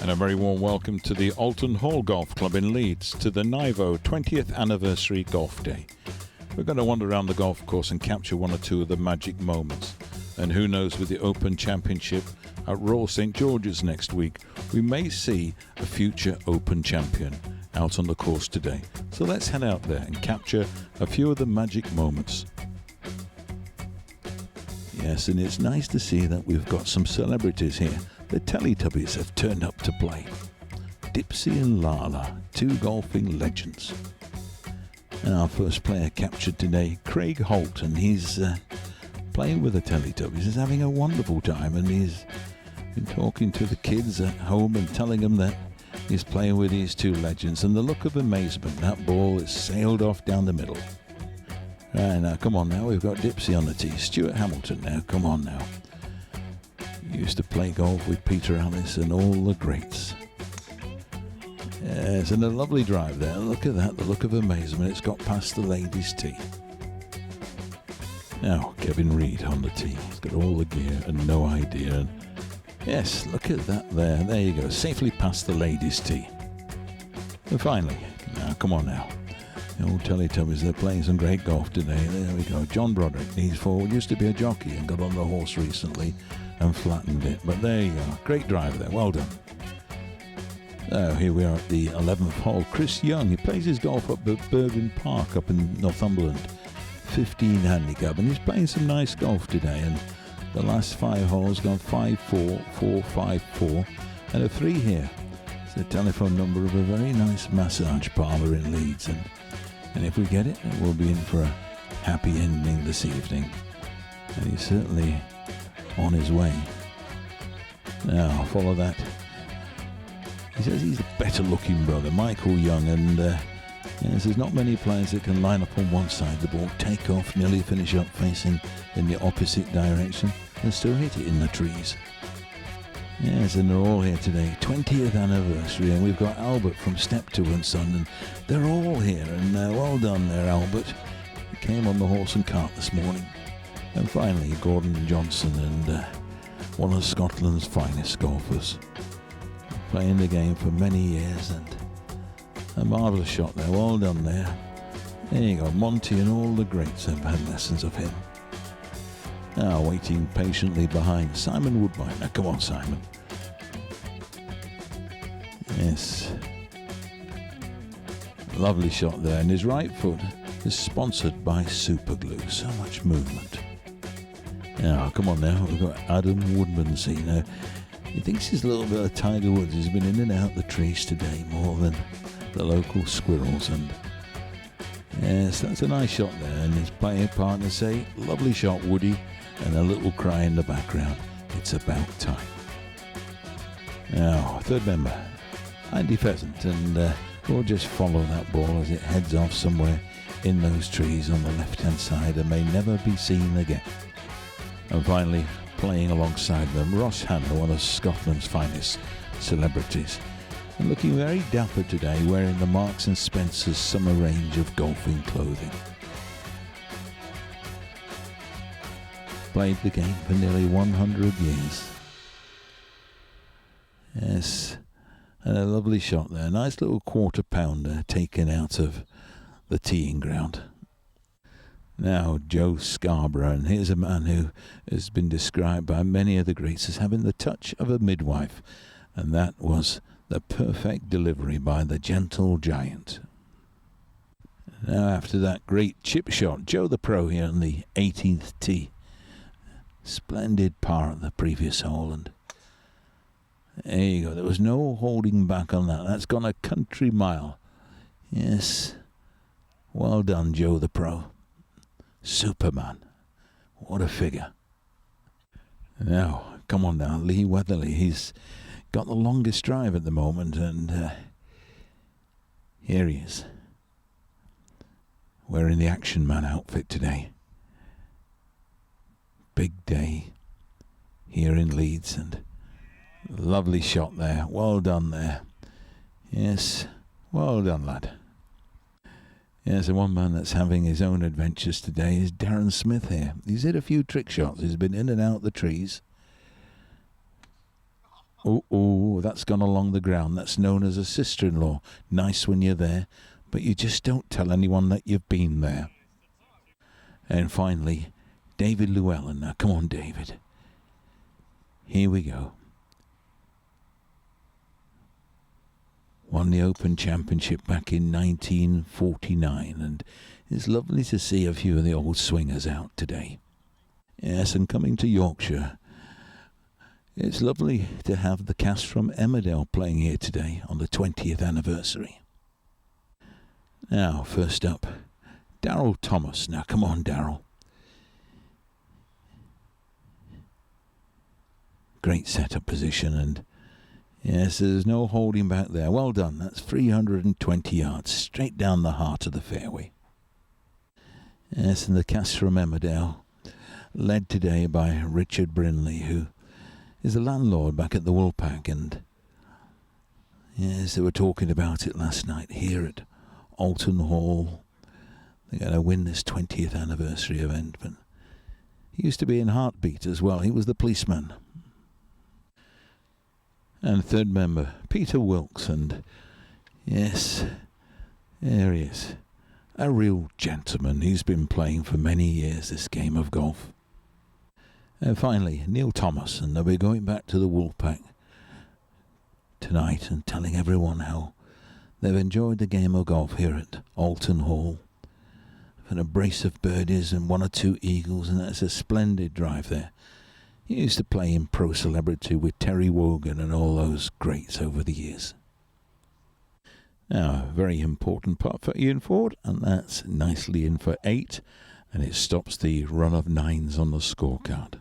And a very warm welcome to the Oulton Hall Golf Club in Leeds to the NIVO 20th Anniversary Golf Day. We're going to wander around the golf course and capture one or two of the magic moments. And who knows, with the Open Championship at Royal St George's next week, we may see a future Open champion out on the course today. So let's head out there and capture a few of the magic moments. Yes, and it's nice to see that we've got some celebrities here. The Teletubbies have turned up to play. Dipsy and Lala, two golfing legends. And our first player captured today, Craig Holt, and he's playing with the Teletubbies. He's having a wonderful time, and he's been talking to the kids at home and telling them that he's playing with these two legends. And the look of amazement, that ball has sailed off down the middle. Right, now, come on now, we've got Dipsy on the tee. Stuart Hamilton now, come on now. Used to play golf with Peter Allis and all the greats. Yes, and a lovely drive there. Look at that, the look of amazement. It's got past the ladies' tee. Now, Kevin Reed on the tee. He's got all the gear and no idea. And yes, look at that there. There you go, safely past the ladies' tee. And finally, now, come on now. The old Teletubbies, they're playing some great golf today. There we go. John Broderick, he's forward. Used to be a jockey and got on the horse recently and flattened it. But there you go. Great drive there. Well done. So here we are at the 11th hole. Chris Young, he plays his golf up at Bergen Park up in Northumberland. 15 handicap. And he's playing some nice golf today. And the last 5 holes gone 5-4, 4-5-4, and a 3 here. It's the telephone number of a very nice massage parlour in Leeds. And if we get it, we'll be in for a happy ending this evening. And he's certainly on his way. Now, follow that. He says he's a better looking brother, Michael Young, and yes, there's not many players that can line up on one side of the ball, take off, nearly finish up facing in the opposite direction, and still hit it in the trees. Yes, and they're all here today, 20th anniversary, and we've got Albert from Steptoe and Son, and they're all here, and well done there, Albert. He came on the horse and cart this morning. And finally, Gordon Johnson, and one of Scotland's finest golfers. Playing the game for many years, and a marvellous shot there. Well done there. There you go. Monty and all the greats have had lessons of him. Now, waiting patiently behind, Simon Woodbine. Now, come on, Simon. Yes. Lovely shot there, and his right foot is sponsored by Superglue. So much movement. Now, come on now, we've got Adam Woodmansey. Now, he thinks he's a little bit of Tiger Woods. He's been in and out the trees today more than the local squirrels. And yes, that's a nice shot there. And his playing partner say, lovely shot, Woody, and a little cry in the background. It's about time. Now, third member, Andy Pheasant, and we'll just follow that ball as it heads off somewhere in those trees on the left-hand side and may never be seen again. And finally, playing alongside them, Ross Hanna, one of Scotland's finest celebrities, and looking very dapper today, wearing the Marks & Spencer's summer range of golfing clothing. Played the game for nearly 100 years. Yes, and a lovely shot there. Nice little quarter pounder taken out of the teeing ground. Now, Joe Scarborough, and here's a man who has been described by many of the greats as having the touch of a midwife, and that was the perfect delivery by the gentle giant. Now, after that great chip shot, Joe the Pro here on the 18th tee. Splendid par at the previous hole, and there you go. There was no holding back on that. That's gone a country mile. Yes, well done, Joe the Pro. Superman. What a figure. Now, come on now, Lee Weatherly. He's got the longest drive at the moment, and here he is, wearing the Action Man outfit today. Big day here in Leeds, and lovely shot there. Well done there. Yes, well done, lad. Yes, and one man that's having his own adventures today is Darren Smith here. He's hit a few trick shots. He's been in and out the trees. Oh, that's gone along the ground. That's known as a sister-in-law. Nice when you're there, but you just don't tell anyone that you've been there. And finally, David Llewellyn. Now, come on, David. Here we go. Won the Open Championship back in 1949, and it's lovely to see a few of the old swingers out today. Yes, and coming to Yorkshire, it's lovely to have the cast from Emmerdale playing here today on the 20th anniversary. Now, first up, Darryl Thomas. Now, come on, Darryl. Great setup position, and yes, there's no holding back there. Well done. That's 320 yards, straight down the heart of the fairway. Yes, and the cast from Emmerdale, led today by Richard Brinley, who is the landlord back at the Woolpack, and yes, they were talking about it last night here at Oulton Hall. They're going to win this 20th anniversary event, but he used to be in Heartbeat as well. He was the policeman. And third member, Peter Wilkes, and yes, there he is. A real gentleman. He's been playing for many years this game of golf. And finally, Neil Thomas, and they'll be going back to the Woolpack tonight and telling everyone how they've enjoyed the game of golf here at Oulton Hall. And a brace of birdies and 1 or 2 eagles, and that's a splendid drive there. He used to play in Pro Celebrity with Terry Wogan and all those greats over the years. Now, a very important putt for Ian Ford, and that's nicely in for 8, and it stops the run of 9s on the scorecard.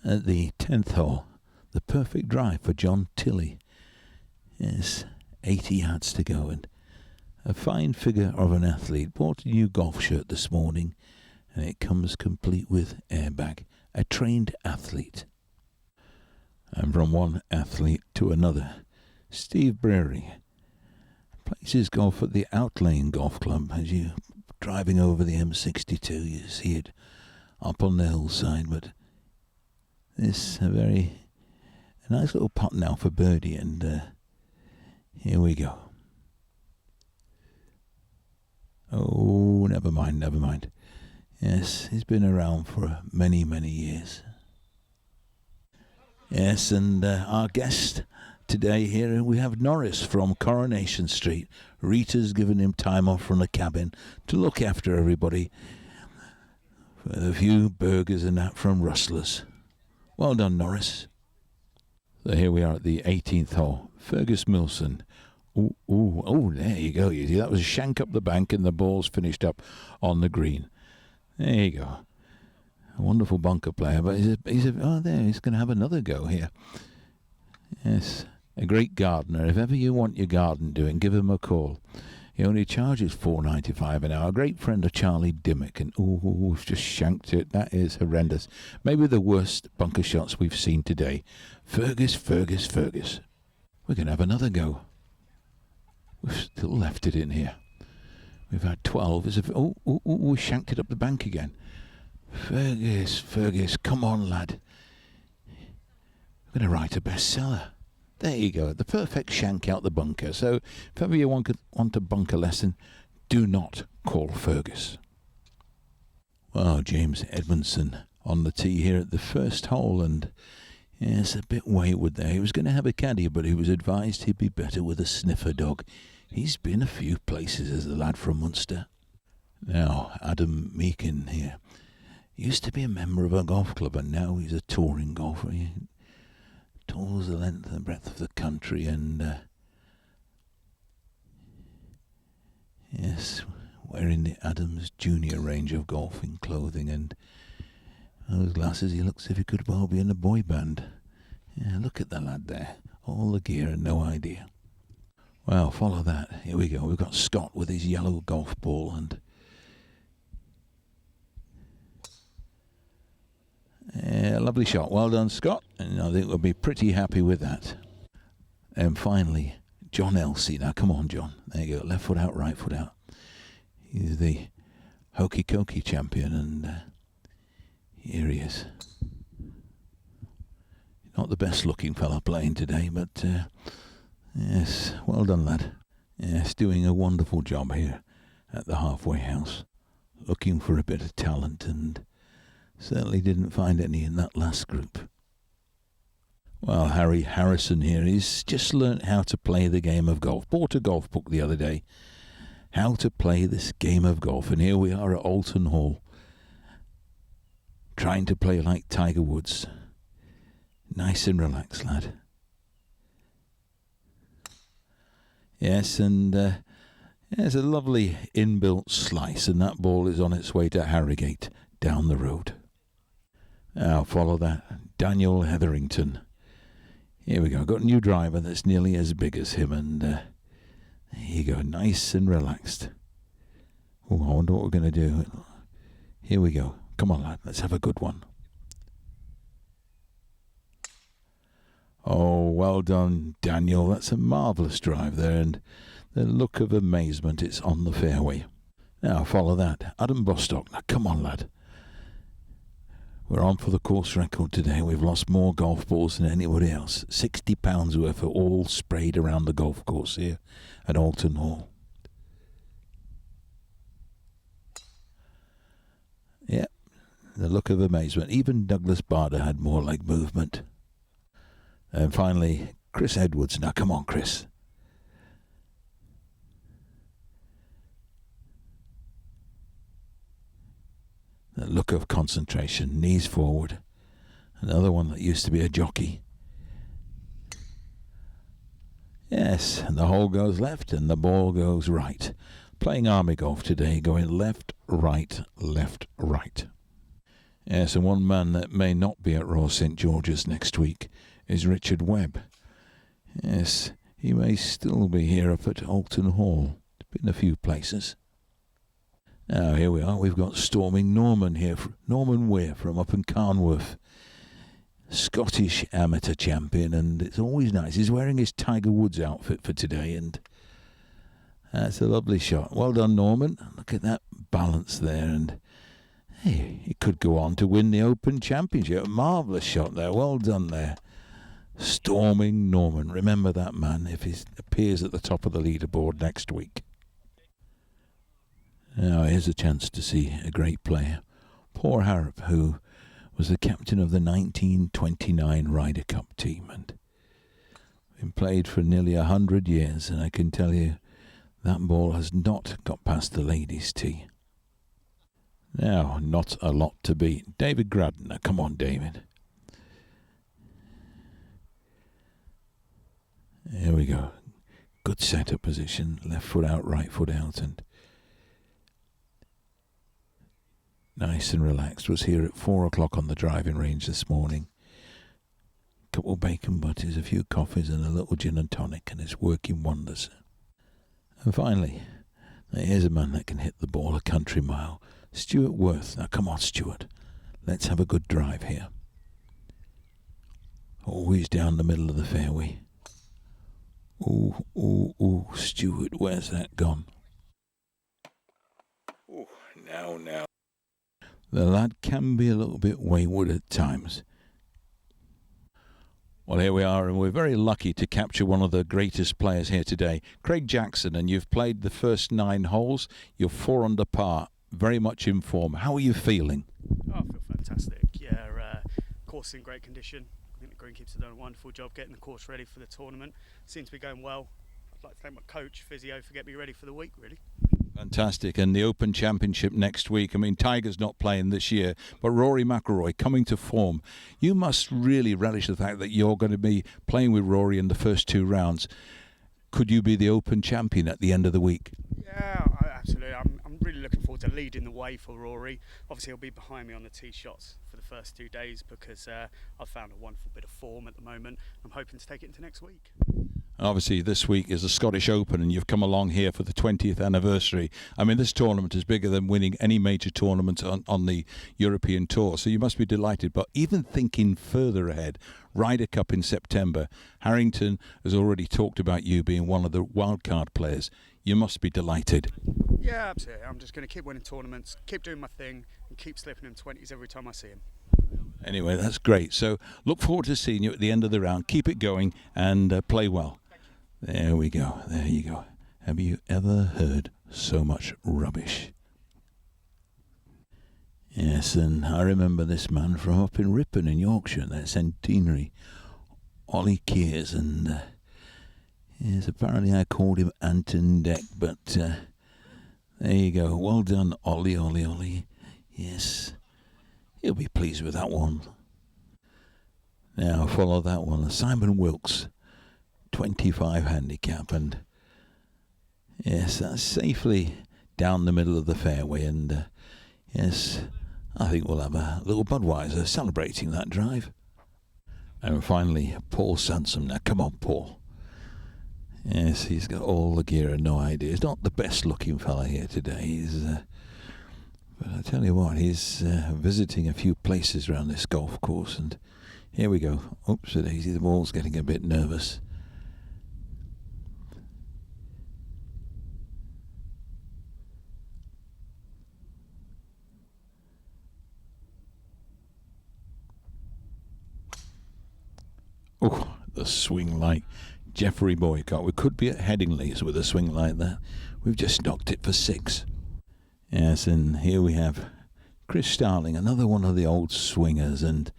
At the 10th hole, the perfect drive for John Tilley. Yes, 80 yards to go, and a fine figure of an athlete. Bought a new golf shirt this morning, and it comes complete with airbag. A trained athlete. And from one athlete to another, Steve Breary plays his golf at the Outlane Golf Club. As you driving over the M62, you see it up on the hillside, but this a nice little putt now for birdie, and here we go. Oh, never mind. Yes, he's been around for many, many years. Yes, and our guest today here, we have Norris from Coronation Street. Rita's given him time off from the cabin to look after everybody. For a few burgers and that from Rustlers. Well done, Norris. So here we are at the 18th hole. Fergus Milson. Oh, there you go. You see, that was a shank up the bank, and the ball's finished up on the green. There you go. A wonderful bunker player, but he's going to have another go here. Yes, a great gardener. If ever you want your garden doing, give him a call. He only charges $4.95 an hour. A great friend of Charlie Dimmock, and we've just shanked it. That is horrendous. Maybe the worst bunker shots we've seen today. Fergus. We're going to have another go. We've still left it in here. We've had 12. We shanked it up the bank again. Fergus, come on, lad. We're going to write a bestseller. There you go, the perfect shank out the bunker. So if ever you want a bunker lesson, do not call Fergus. Well, James Edmondson on the tee here at the first hole, and yes, a bit wayward there. He was going to have a caddy, but he was advised he'd be better with a sniffer dog. He's been a few places as the lad from Munster. Now, Adam Meakin here. Used to be a member of a golf club, and now he's a touring golfer. He tours the length and breadth of the country, and yes, wearing the Adams Junior range of golfing clothing, and those glasses, he looks as if he could well be in a boy band. Yeah, look at the lad there. All the gear and no idea. Well, follow that. Here we go. We've got Scott with his yellow golf ball, and lovely shot. Well done, Scott. And I think we'll be pretty happy with that. And finally, John Elsey. Now, come on, John. There you go. Left foot out, right foot out. He's the Hokey Cokey champion, and here he is. Not the best looking fella playing today, but yes, well done, lad. Yes, doing a wonderful job here at the halfway house. Looking for a bit of talent, and certainly didn't find any in that last group. Well, Harry Harrison here, he's just learnt how to play the game of golf. Bought a golf book the other day. How to play this game of golf. And here we are at Oulton Hall. Trying to play like Tiger Woods. Nice and relaxed, lad. Yes, and there's a lovely inbuilt slice, and that ball is on its way to Harrogate down the road. Now follow that. Daniel Hetherington. Here we go. Got a new driver that's nearly as big as him, and there you go. Nice and relaxed. Oh, I wonder what we're going to do. Here we go. Come on, lad. Let's have a good one. Oh, well done, Daniel. That's a marvellous drive there, and the look of amazement, it's on the fairway. Now follow that. Adam Bostock. Now come on, lad. We're on for the course record today. We've lost more golf balls than anybody else. £60 worth are all sprayed around the golf course here at Oulton Hall. Yep, the look of amazement. Even Douglas Bader had more leg movement. And finally, Chris Edwards. Now come on, Chris. The look of concentration, knees forward. Another one that used to be a jockey. Yes, and the hole goes left and the ball goes right. Playing army golf today, going left, right, left, right. Yes, and one man that may not be at Royal St George's next week is Richard Webb. Yes, he may still be here up at Oulton Hall. Been a few places. Now, here we are. We've got Storming Norman here. Norman Weir from up in Carnworth. Scottish amateur champion, and it's always nice. He's wearing his Tiger Woods outfit for today, and that's a lovely shot. Well done, Norman. Look at that balance there, and hey, he could go on to win the Open Championship. Marvellous shot there. Well done there. Storming Norman. Remember that man if he appears at the top of the leaderboard next week. Now, here's a chance to see a great player. Paul Harrop, who was the captain of the 1929 Ryder Cup team and been played for nearly 100 years, and I can tell you that ball has not got past the ladies' tee. Now, not a lot to beat. David Gradden. Now, come on, David. Here we go. Good setup position. Left foot out, right foot out, and nice and relaxed. Was here at 4 o'clock on the driving range this morning. Couple of bacon butties, a few coffees and a little gin and tonic, and it's working wonders. And finally, here's a man that can hit the ball a country mile. Stuart Worth. Now come on, Stuart. Let's have a good drive here. Always down the middle of the fairway. Ooh, ooh, ooh. Stuart, where's that gone? Ooh, now. The lad can be a little bit wayward at times. Well, here we are, and we're very lucky to capture one of the greatest players here today, Craig Jackson, and you've played the first 9 holes. You're 4 under par, very much in form. How are you feeling? Oh, I feel fantastic. Yeah, course in great condition. I think the greenkeepers have done a wonderful job getting the course ready for the tournament. Seems to be going well. I'd like to thank my coach, physio, for getting me ready for the week, really. Fantastic. And the Open Championship next week. I mean, Tiger's not playing this year, but Rory McIlroy coming to form. You must really relish the fact that you're going to be playing with Rory in the first 2 rounds. Could you be the Open champion at the end of the week? Yeah, absolutely. I'm really looking forward to leading the way for Rory. Obviously, he'll be behind me on the tee shots for the first 2 days because I've found a wonderful bit of form at the moment. I'm hoping to take it into next week. Obviously, this week is the Scottish Open, and you've come along here for the 20th anniversary. I mean, this tournament is bigger than winning any major tournament on the European Tour, so you must be delighted. But even thinking further ahead, Ryder Cup in September, Harrington has already talked about you being one of the wildcard players. You must be delighted. Yeah, absolutely. I'm just going to keep winning tournaments, keep doing my thing, and keep slipping in 20s every time I see him. Anyway, that's great. So look forward to seeing you at the end of the round. Keep it going and play well. There we go. There you go. Have you ever heard so much rubbish? Yes, and I remember this man from up in Ripon in Yorkshire, that centenary, Ollie Kears, and yes, apparently I called him Anton Deck, but there you go. Well done, Ollie. Yes, he'll be pleased with that one. Now follow that one, Simon Wilkes, 25 handicap, and yes, that's safely down the middle of the fairway, and yes, I think we'll have a little Budweiser celebrating that drive. And finally, Paul Sansom. Now, come on, Paul. Yes, he's got all the gear and no idea. He's not the best-looking fella here today. But I tell you what, he's visiting a few places around this golf course, and here we go. Oops, daisy, the ball's getting a bit nervous. Oh, the swing like Jeffrey Boycott. We could be at Headingley's with a swing like that. We've just knocked it for 6. Yes, and here we have Chris Starling, another one of the old swingers, and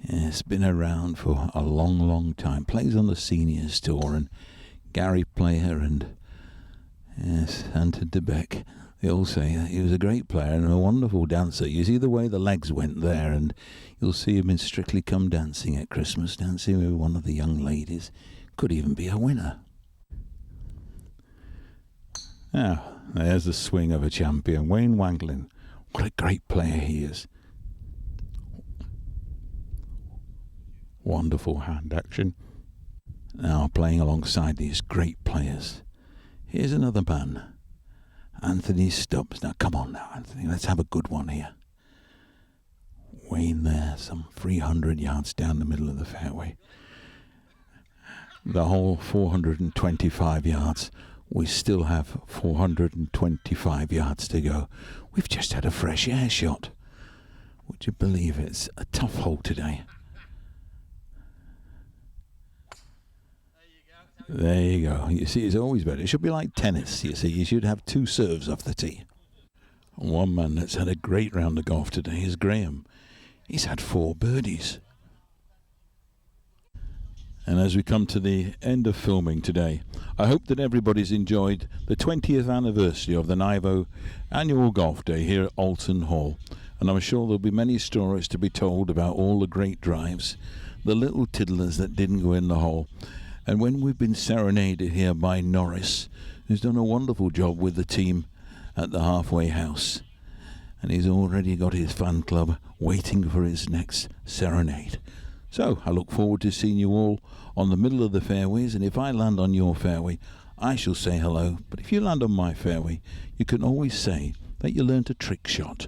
yes, been around for a long, long time. Plays on the seniors tour, and Gary Player and yes, Hunter DeBeck. They all say that he was a great player and a wonderful dancer. You see the way the legs went there, and you'll see him in Strictly Come Dancing at Christmas, dancing with one of the young ladies. Could even be a winner. Now, there's the swing of a champion, Wayne Wanglin. What a great player he is. Wonderful hand action. Now, playing alongside these great players. Here's another man. Anthony Stubbs. Now, come on now, Anthony. Let's have a good one here. Wayne there, some 300 yards down the middle of the fairway. The whole 425 yards. We still have 425 yards to go. We've just had a fresh air shot. Would you believe it's a tough hole today? There you go. You see, it's always better. It should be like tennis, you see. You should have 2 serves off the tee. One man that's had a great round of golf today is Graham. He's had 4 birdies. And as we come to the end of filming today, I hope that everybody's enjoyed the 20th anniversary of the NIVO Annual Golf Day here at Oulton Hall. And I'm sure there'll be many stories to be told about all the great drives, the little tiddlers that didn't go in the hole. And when we've been serenaded here by Norris, who's done a wonderful job with the team at the halfway house. And he's already got his fan club waiting for his next serenade. So I look forward to seeing you all on the middle of the fairways, and if I land on your fairway, I shall say hello. But if you land on my fairway, you can always say that you learnt a trick shot.